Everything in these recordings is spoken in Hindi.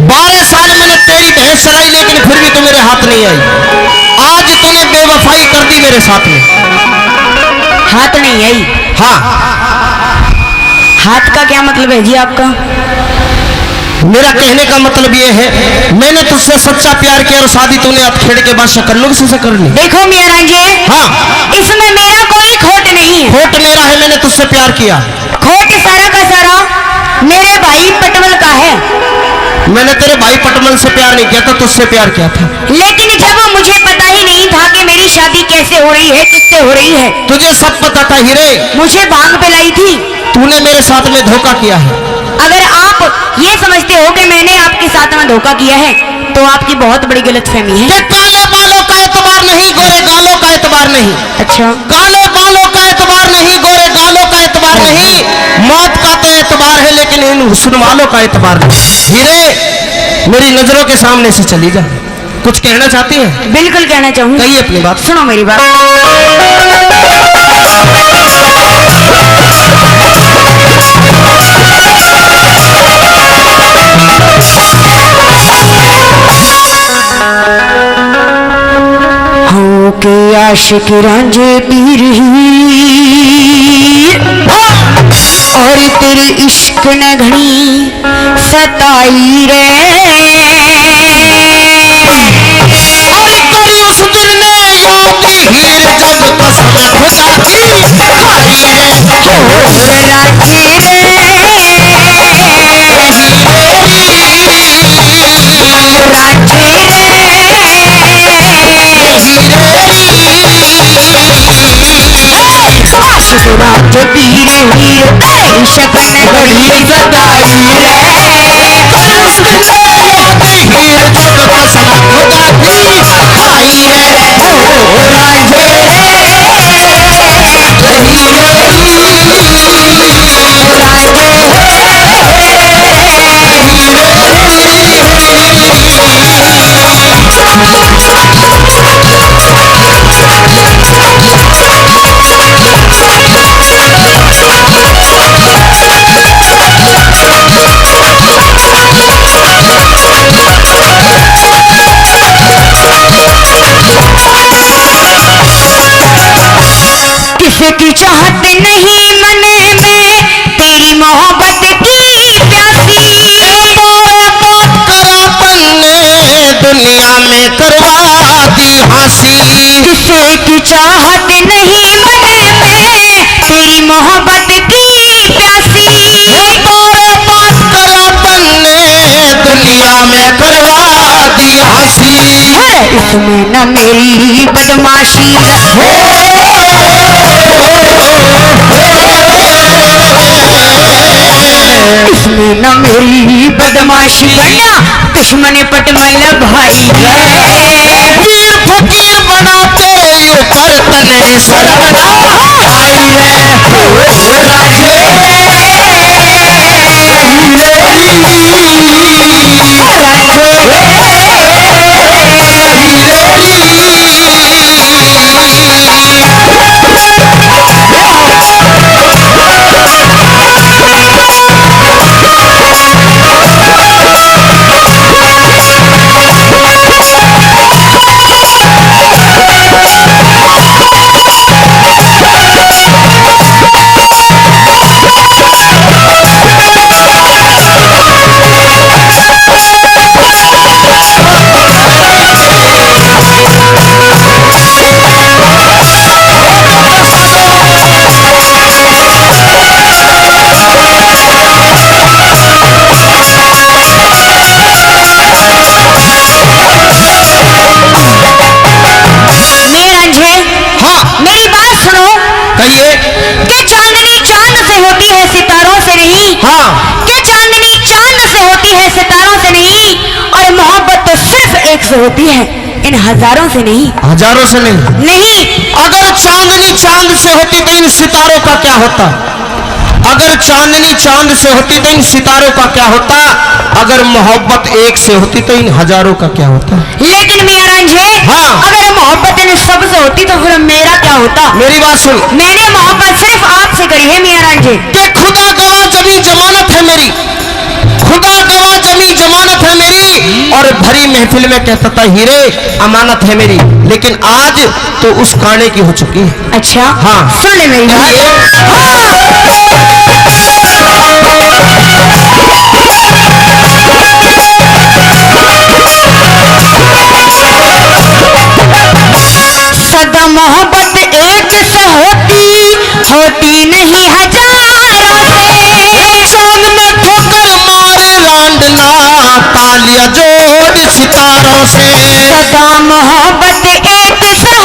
12 साल मैंने तेरी भैंस चराई, लेकिन फिर भी तू मेरे हाथ नहीं आई। आज तूने बेवफाई कर दी मेरे साथ में। हाथ नहीं आई? हाँ। हाथ का क्या मतलब है जी आपका? मेरा कहने का मतलब ये है, मैंने तुझसे सच्चा प्यार किया और शादी तूने अब खेड़ के बाद शकरलोग से कर ली। देखो मियां रांझे, हाँ, इसमें मेरा कोई खोट नहीं है। खोट मेरा है, मैंने तुझसे प्यार किया। खोट सारा का सारा मेरे भाई पटवल का है। मैंने तेरे भाई पटमल से प्यार नहीं किया था, तुझसे प्यार किया था। लेकिन जब मुझे पता ही नहीं था कि मेरी शादी कैसे हो रही है, किससे हो रही है। तुझे सब पता था हीरे। मुझे भांग पिलाई थी। तूने मेरे साथ में धोखा किया है। अगर आप ये समझते हो कि मैंने आपके साथ में धोखा किया है तो आपकी बहुत बड़ी गलतफहमी है। काले बालों का एतबार नहीं, गोरे गालों का एतबार नहीं। अच्छा, काले बालों का एतबार नहीं, गोरे गालों का एतबार नहीं। मौत का तो एतबार है, लेकिन इन हुस्न वालों का एतबार नहीं। हीरे, मेरी नजरों के सामने से चली जा। कुछ कहना चाहती है? बिल्कुल कहना चाहूंगी। कहिए अपनी बात। सुनो मेरी बात। हो के आशिक रांझे पीर और तेरे इश्क न घड़ी सताई रे। और तेरी उस दिल ने योगी हीर जब कसम खुदा की खाई है। रांझे रांझे पीर हीर शकन घड़ी सताई रे। उस दिल ने योगी हीर जब कसम खुदा की खाई है। की चाहत नहीं मन में तेरी मोहब्बत की प्यासी। बात करापन ने दुनिया में करवा दी हंसी। किसे की चाहत नहीं मन में तेरी मोहब्बत की प्यासी। बात करापन ने दुनिया में करवा दी हंसी। इसमें न मेरी बदमाशी इसमें न मेरी बदमाशी बना दुश्मन पटमल भाई। पीर फकीर बना तेरे ऊपर तने सरवना आई होती है, इन हजारों से नहीं। हजारों से नहीं। अगर चांदनी चांद से होती तो इन सितारों का क्या होता? अगर चांदनी चांद से होती तो इन सितारों का क्या होता? अगर मोहब्बत एक से होती तो इन हजारों का क्या होता? लेकिन मियां रांझे, हाँ, अगर मोहब्बत इन सब से होती तो फिर मेरा क्या होता? मेरी बात सुन। मैंने मोहब्बत सिर्फ आपसे करी है मियां रांझे। कि खुदा गवाह जमी जमानत है मेरी, खुदा गवाह जमी जमानत है मेरी, भरी महफिल में कहता था हीरे अमानत है मेरी, लेकिन आज तो उस काने की हो चुकी है। अच्छा हाँ। सुन ले मेरी सदा मोहब्बत एक से होती नहीं हजारों से। चांद में ठोकर मारे रांडना तालियां जोड़ सितारों से। सदा मोहब्बत एक से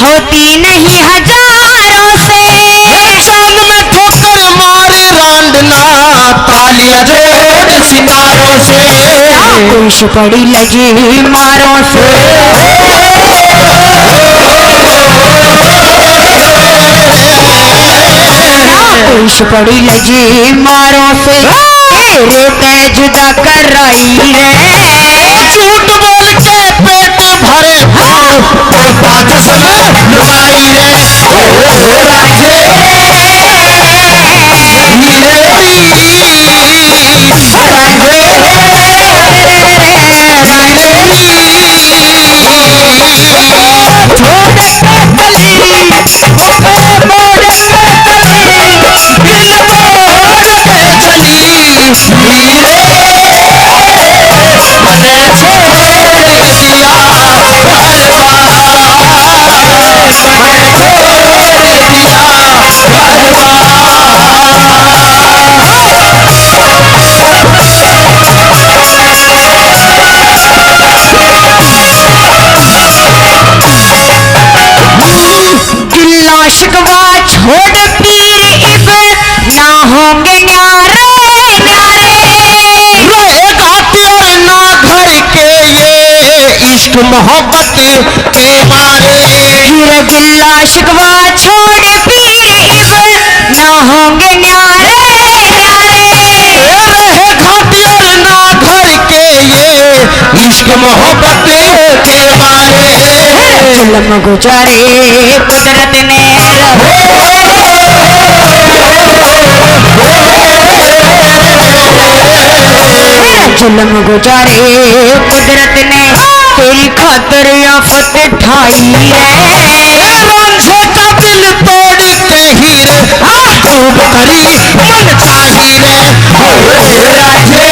होती नहीं हजारों से। चांद में ठोकर मारे रांडना तालियां जोड़ सितारों से। खुश पड़ी लगी मारों से। खुश पड़ी लगी मारों से। रोते जुदा कर रही रे। झूठ बोल के पेट भरे लुगाई रे। शिकवा छोड़ पीर इब ना होंगे न्यारे न्यारे। रहेगा तेरे ना घर के ये इश्क मोहब्बत के मारे। हीरे गिल्ला शिकवा छोड़ पीर इब ना होंगे न्यारे न्यारे। रहेगा तेरे ना घर के ये इश्क मोहब्बत के मारे। जुल्म गुजारे कुदरत ने जुल्म गुजारे कुदरत ने तेरी खातर आफत ठाई है। रांझे का दिल तोड़ के हीरे खूब करी मन चाहिए रे। रांझे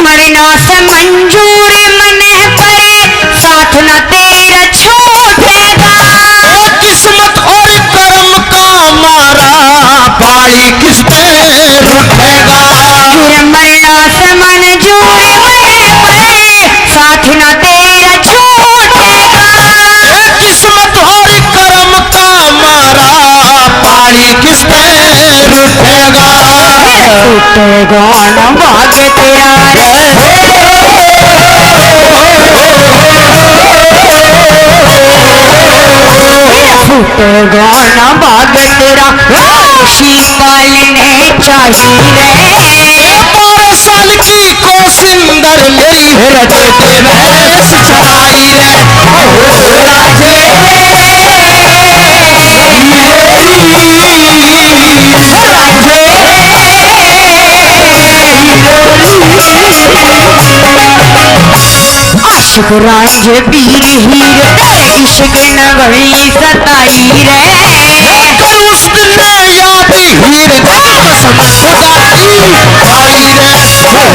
मरना से मंजूर मन पर साथ न तेरा छूटेगा। किस्मत और कर्म का मारा पाई किस पे रुठेगा। मरना से मंजूर मन पर साथ न तेरा छूटेगा। किस्मत और कर्म का मारा पाई किस पे रुठेगा। टूटेगा न भाग्य तेरा फूटेगा न भाग्य तेरा। पालने चाहिए रे। 12 साल की कोसिंदर मेरी रजते में सचाई रे। आशिक रांझे वीर हीर इश्क नगरी सताई रे। उस दिन याद हीर कसम खुदा की आई रे।